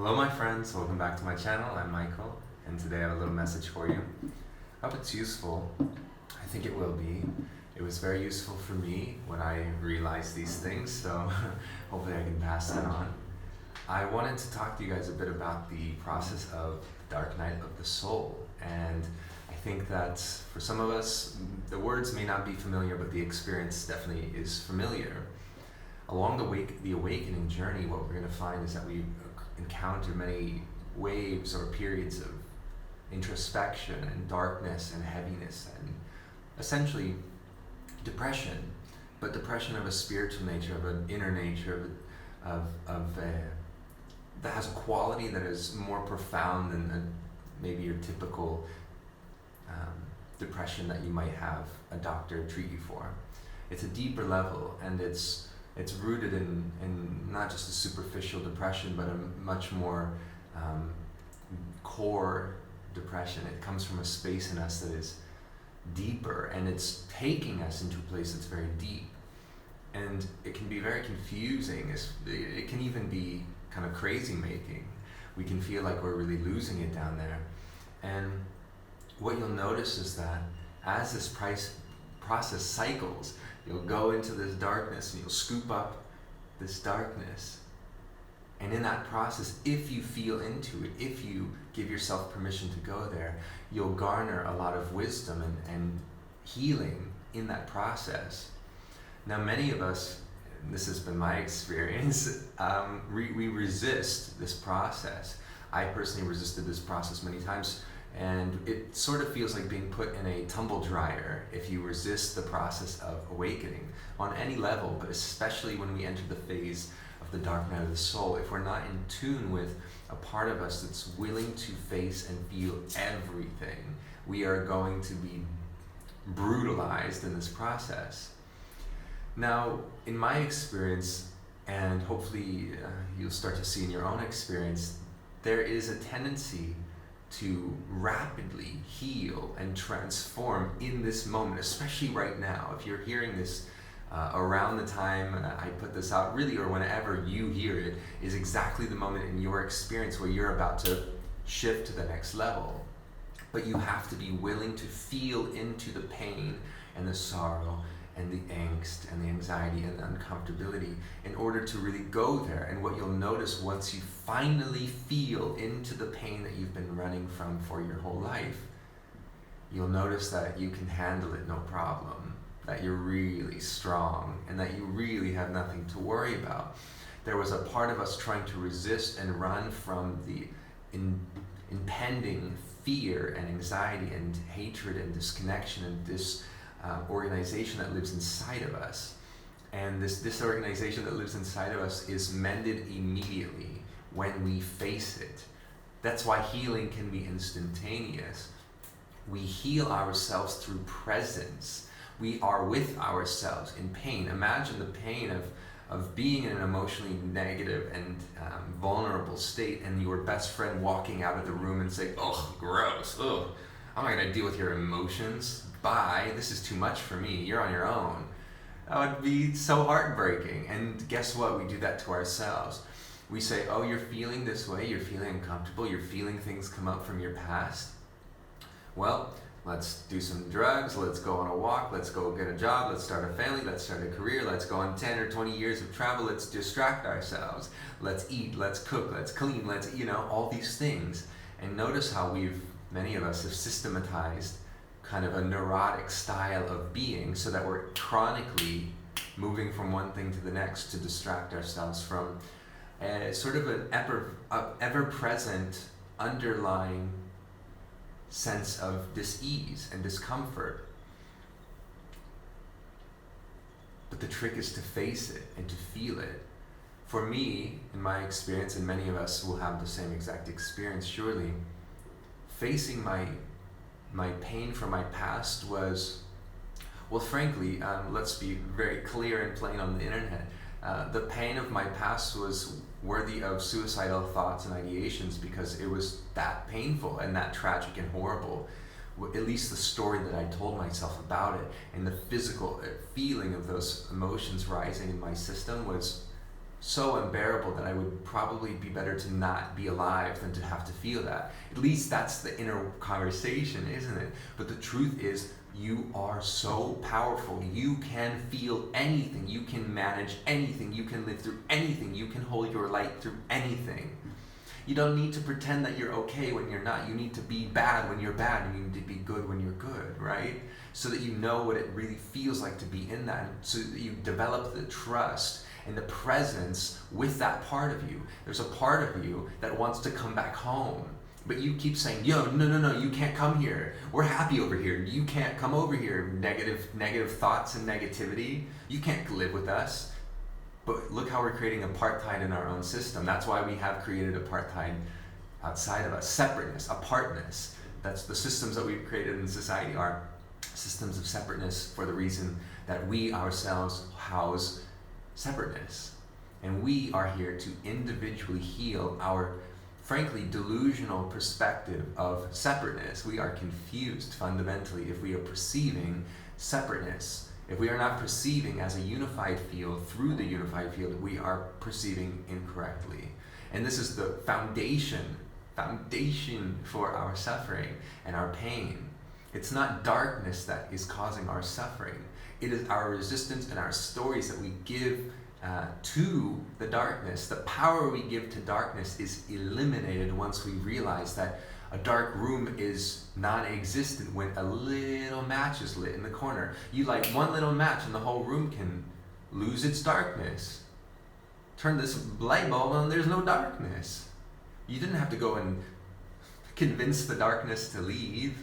Hello my friends, welcome back to my channel. I'm Michael, and today I have a little message for you. I hope it's useful. I think it will be. It was very useful for me when I realized these things, so hopefully I can pass that on. I wanted to talk to you guys a bit about the process of the dark night of the soul, and I think that for some of us, the words may not be familiar, but the experience definitely is familiar. Along the awakening journey, what we're going to find is that we encounter many waves or periods of introspection and darkness and heaviness and essentially depression, but depression of a spiritual nature, of an inner nature, that has a quality that is more profound than maybe your typical depression that you might have a doctor treat you for. It's a deeper level, and it's rooted in not just a superficial depression, but a much more core depression. It comes from a space in us that is deeper, and it's taking us into a place that's very deep. And it can be very confusing. It can even be kind of crazy making. We can feel like we're really losing it down there. And what you'll notice is that as this process cycles, you'll go into this darkness and you'll scoop up this darkness. And in that process, if you feel into it, if you give yourself permission to go there, you'll garner a lot of wisdom and healing in that process. Now, many of us, and this has been my experience, we resist this process. I personally resisted this process many times. And it sort of feels like being put in a tumble dryer if you resist the process of awakening on any level, but especially when we enter the phase of the dark night of the soul. If we're not in tune with a part of us that's willing to face and feel everything, we are going to be brutalized in this process. Now, in my experience, and hopefully you'll start to see in your own experience, there is a tendency to rapidly heal and transform in this moment, especially right now. If you're hearing this around the time I put this out, really, or whenever you hear it, is exactly the moment in your experience where you're about to shift to the next level. But you have to be willing to feel into the pain and the sorrow and the angst and the anxiety and the uncomfortability in order to really go there. And what you'll notice once you finally feel into the pain that you've been running from for your whole life, you'll notice that you can handle it no problem, that you're really strong, and that you really have nothing to worry about. There was a part of us trying to resist and run from the impending fear and anxiety and hatred and disconnection and organization that lives inside of us. And this organization that lives inside of us is mended immediately when we face it. That's why healing can be instantaneous. We heal ourselves through presence. We are with ourselves in pain. Imagine the pain of being in an emotionally negative and vulnerable state, and your best friend walking out of the room and saying, "Oh, gross, ugh, I'm not gonna deal with your emotions. Bye, this is too much for me, you're on your own." That would be so heartbreaking. And guess what? We do that to ourselves. We say, "Oh, you're feeling this way, you're feeling uncomfortable, you're feeling things come up from your past. Well, let's do some drugs, let's go on a walk, let's go get a job, let's start a family, let's start a career, let's go on 10 or 20 years of travel, let's distract ourselves, let's eat, let's cook, let's clean, let's, all these things." And notice how many of us have systematized kind of a neurotic style of being so that we're chronically moving from one thing to the next to distract ourselves from sort of an ever-present underlying sense of dis-ease and discomfort. But the trick is to face it and to feel it. For me, in my experience, and many of us will have the same exact experience surely, facing my pain from my past was, well, frankly, let's be very clear and plain on the internet. The pain of my past was worthy of suicidal thoughts and ideations because it was that painful and that tragic and horrible. At least the story that I told myself about it and the physical feeling of those emotions rising in my system was so unbearable that I would probably be better to not be alive than to have to feel that. At least that's the inner conversation, isn't it? But the truth is, you are so powerful. You can feel anything. You can manage anything. You can live through anything. You can hold your light through anything. You don't need to pretend that you're okay when you're not. You need to be bad when you're bad. You need to be good when you're good, right? So that you know what it really feels like to be in that. So that you develop the trust and the presence with that part of you. There's a part of you that wants to come back home. But you keep saying, yo, no, you can't come here. We're happy over here. You can't come over here. Negative thoughts and negativity. You can't live with us. But look how we're creating apartheid in our own system. That's why we have created apartheid outside of us. Separateness, apartness. That's the systems that we've created in society are systems of separateness for the reason that we ourselves house separateness. And we are here to individually heal our, frankly, delusional perspective of separateness. We are confused fundamentally if we are perceiving separateness. If we are not perceiving as a unified field through the unified field, we are perceiving incorrectly. And this is the foundation for our suffering and our pain. It's not darkness that is causing our suffering. It is our resistance and our stories that we give to the darkness. The power we give to darkness is eliminated once we realize that a dark room is non-existent when a little match is lit in the corner. You light one little match and the whole room can lose its darkness. Turn this light bulb on, there's no darkness. You didn't have to go and convince the darkness to leave.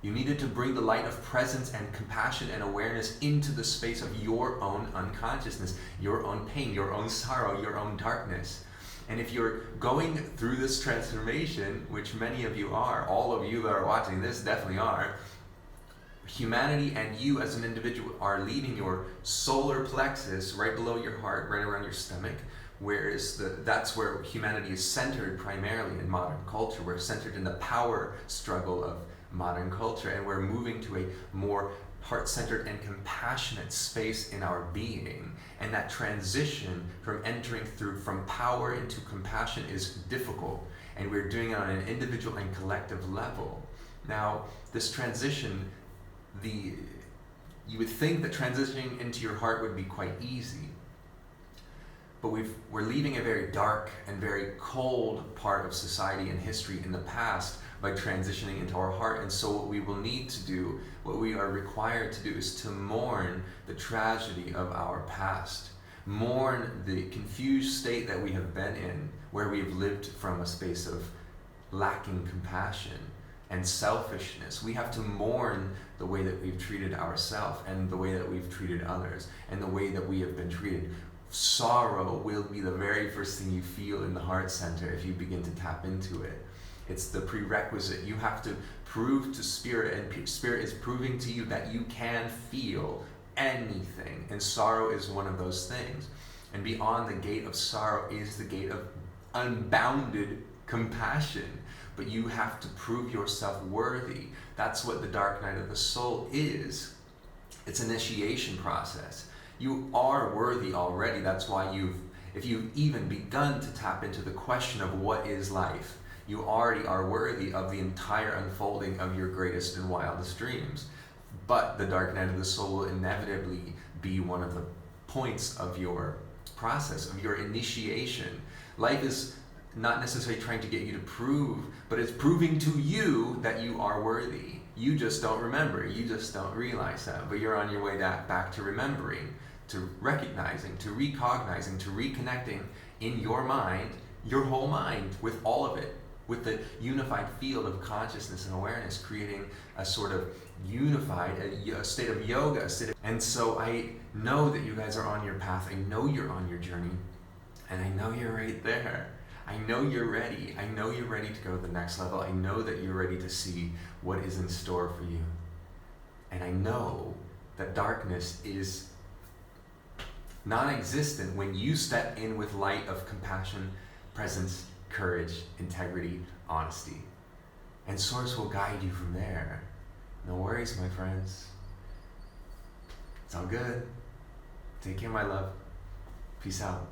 You needed to bring the light of presence and compassion and awareness into the space of your own unconsciousness, your own pain, your own sorrow, your own darkness. And if you're going through this transformation, which many of you are, all of you that are watching this definitely are, humanity and you as an individual are leaving your solar plexus right below your heart, right around your stomach, whereas that's where humanity is centered primarily in modern culture. We're centered in the power struggle of modern culture, and we're moving to a more heart-centered and compassionate space in our being. And that transition from entering through from power into compassion is difficult, and we're doing it on an individual and collective level. Now, this transition, you would think that transitioning into your heart would be quite easy, but we're leaving a very dark and very cold part of society and history in the past by transitioning into our heart. And so what we will need to do, what we are required to do, is to mourn the tragedy of our past. Mourn the confused state that we have been in, where we have lived from a space of lacking compassion and selfishness. We have to mourn the way that we've treated ourselves and the way that we've treated others and the way that we have been treated. Sorrow will be the very first thing you feel in the heart center if you begin to tap into it. It's the prerequisite. You have to prove to Spirit, and Spirit is proving to you that you can feel anything. And sorrow is one of those things. And beyond the gate of sorrow is the gate of unbounded compassion. But you have to prove yourself worthy. That's what the dark night of the soul is. It's an initiation process. You are worthy already. That's why if you've even begun to tap into the question of what is life, you already are worthy of the entire unfolding of your greatest and wildest dreams. But the dark night of the soul will inevitably be one of the points of your process, of your initiation. Life is not necessarily trying to get you to prove, but it's proving to you that you are worthy. You just don't remember. You just don't realize that. But you're on your way back to remembering, to recognizing, to recognizing, to reconnecting in your mind, your whole mind, with all of it, with the unified field of consciousness and awareness, creating a sort of unified, a state of yoga. And so I know that you guys are on your path. I know you're on your journey, and I know you're right there. I know you're ready. I know you're ready to go to the next level. I know that you're ready to see what is in store for you. And I know that darkness is non-existent when you step in with light of compassion, presence, courage, integrity, honesty. And Source will guide you from there. No worries, my friends. It's all good. Take care, my love. Peace out.